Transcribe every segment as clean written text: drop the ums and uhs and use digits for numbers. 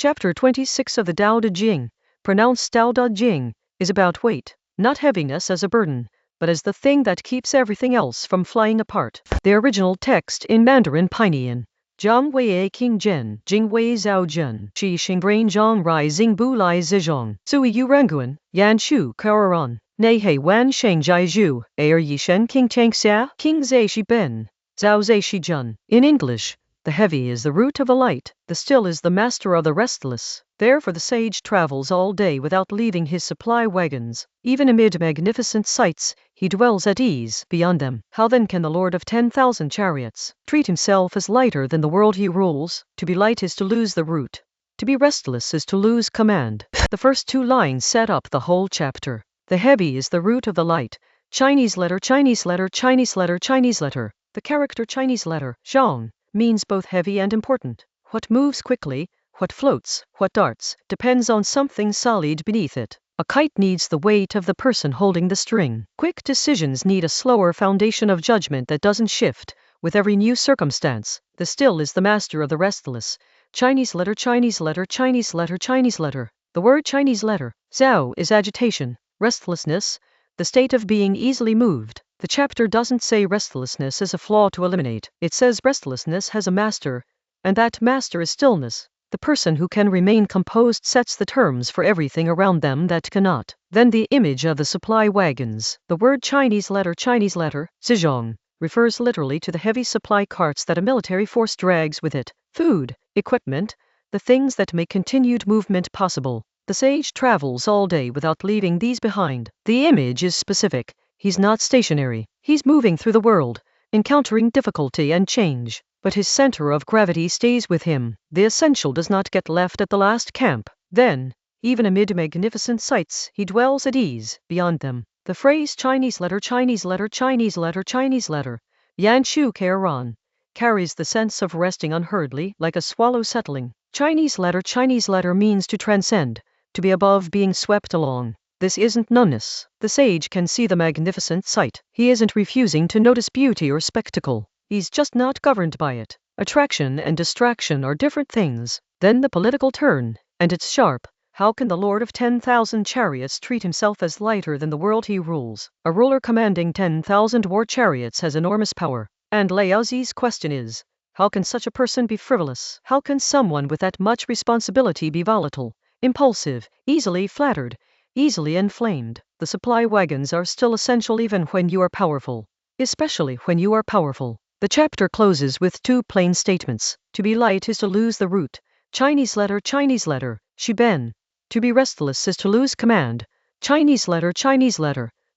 Chapter 26 of the Tao Te Ching, pronounced Tao Te Ching, is about weight, not heaviness as a burden, but as the thing that keeps everything else from flying apart. The original text in Mandarin pinyin. Zhòng wei Qīng zhen, jing wei zhao zhen, shi shèngrén zhòng rai xing bu lai zīzhòng, sui yu róngguān, yan shu chāorán, nei hei wan sheng jai zhu, yi shen king tiānxià, king zai shi ben, zhao zai shi jun. In English, the heavy is the root of the light, the still is the master of the restless. Therefore the sage travels all day without leaving his supply wagons. Even amid magnificent sights, he dwells at ease beyond them. How then can the Lord of 10,000 chariots treat himself as lighter than the world he rules? To be light is to lose the root. To be restless is to lose command. The first two lines set up the whole chapter. The heavy is the root of the light. Chinese letter, Chinese letter, Chinese letter, Chinese letter. The character Chinese letter, zhōng, means both heavy and important. What moves quickly, what floats, what darts, depends on something solid beneath it. A kite needs the weight of the person holding the string. Quick decisions need a slower foundation of judgment that doesn't shift with every new circumstance. The still is the master of the restless. Chinese letter, Chinese letter, Chinese letter, Chinese letter. The word Chinese letter, zhao, is agitation, restlessness, the state of being easily moved. The chapter doesn't say restlessness is a flaw to eliminate. It says restlessness has a master, and that master is stillness. The person who can remain composed sets the terms for everything around them that cannot. Then the image of the supply wagons. The word Chinese letter, zīzhòng, refers literally to the heavy supply carts that a military force drags with it. Food, equipment, the things that make continued movement possible. The sage travels all day without leaving these behind. The image is specific. He's not stationary. He's moving through the world, encountering difficulty and change. But his center of gravity stays with him. The essential does not get left at the last camp. Then, even amid magnificent sights, he dwells at ease beyond them. The phrase Chinese letter, Chinese letter, Chinese letter, Chinese letter, yan shu chāorán, carries the sense of resting unhurriedly, like a swallow settling. Chinese letter means to transcend, to be above being swept along. This isn't numbness. The sage can see the magnificent sight. He isn't refusing to notice beauty or spectacle. He's just not governed by it. Attraction and distraction are different things. Then the political turn, and it's sharp. How can the Lord of 10,000 chariots treat himself as lighter than the world he rules? A ruler commanding 10,000 war chariots has enormous power. And Laozi's question is, how can such a person be frivolous? How can someone with that much responsibility be volatile, impulsive, easily flattered, easily inflamed? The supply wagons are still essential even when you are powerful, especially when you are powerful. The chapter closes with two plain statements. To be light is to lose the root. Chinese letter, shi ben. To be restless is to lose command. Chinese letter,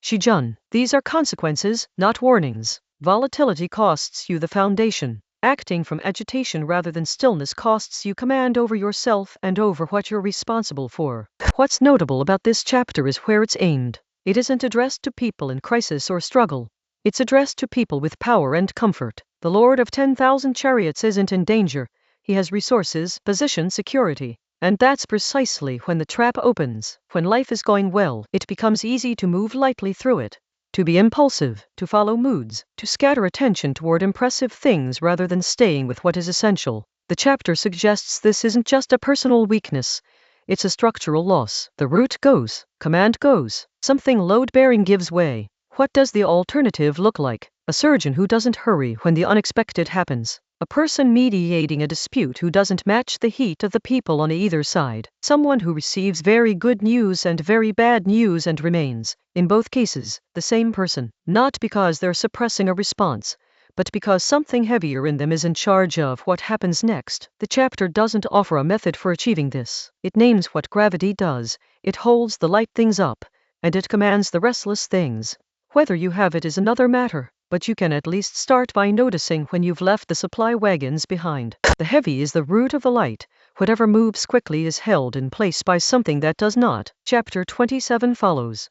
shi jun. These are consequences, not warnings. Volatility costs you the foundation. Acting from agitation rather than stillness costs you command over yourself and over what you're responsible for. What's notable about this chapter is where it's aimed. It isn't addressed to people in crisis or struggle. It's addressed to people with power and comfort. The Lord of 10,000 chariots isn't in danger. He has resources, position, security. And that's precisely when the trap opens. When life is going well, it becomes easy to move lightly through it. To be impulsive, to follow moods, to scatter attention toward impressive things rather than staying with what is essential. The chapter suggests this isn't just a personal weakness. It's a structural loss. The root goes, command goes, something load-bearing gives way. What does the alternative look like? A surgeon who doesn't hurry when the unexpected happens. A person mediating a dispute who doesn't match the heat of the people on either side. Someone who receives very good news and very bad news and remains, in both cases, the same person. Not because they're suppressing a response, but because something heavier in them is in charge of what happens next. The chapter doesn't offer a method for achieving this. It names what gravity does. It holds the light things up, and it commands the restless things. Whether you have it is another matter, but you can at least start by noticing when you've left the supply wagons behind. The heavy is the root of the light. Whatever moves quickly is held in place by something that does not. Chapter 27 follows.